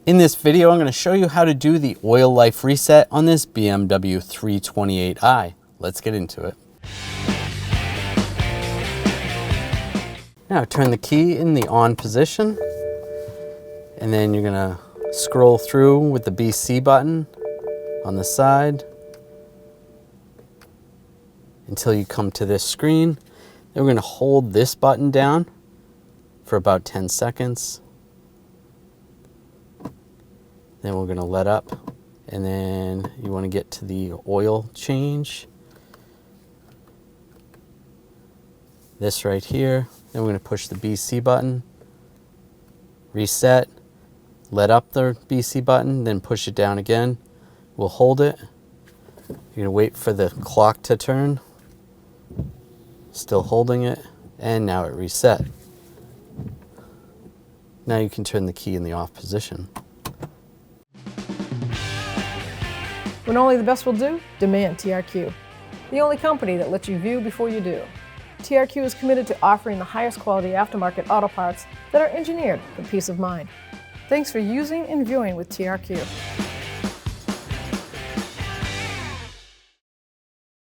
In this video, I'm going to show you how to do the oil life reset on this BMW 328i. Let's get into it. Now turn the key in the on position, and then you're going to scroll through with the BC button on the side until you come to this screen. Then we're going to hold this button down for about 10 seconds. Then we're going to let up, and then you want to get to the oil change. This right here. Then we're going to push the BC button, reset, let up the BC button, then push it down again. We'll hold it. You're going to wait for the clock to turn. Still holding it, and now it reset. Now you can turn the key in the off position. When only the best will do, demand TRQ. The only company that lets you view before you do. TRQ is committed to offering the highest quality aftermarket auto parts that are engineered for peace of mind. Thanks for using and viewing with TRQ.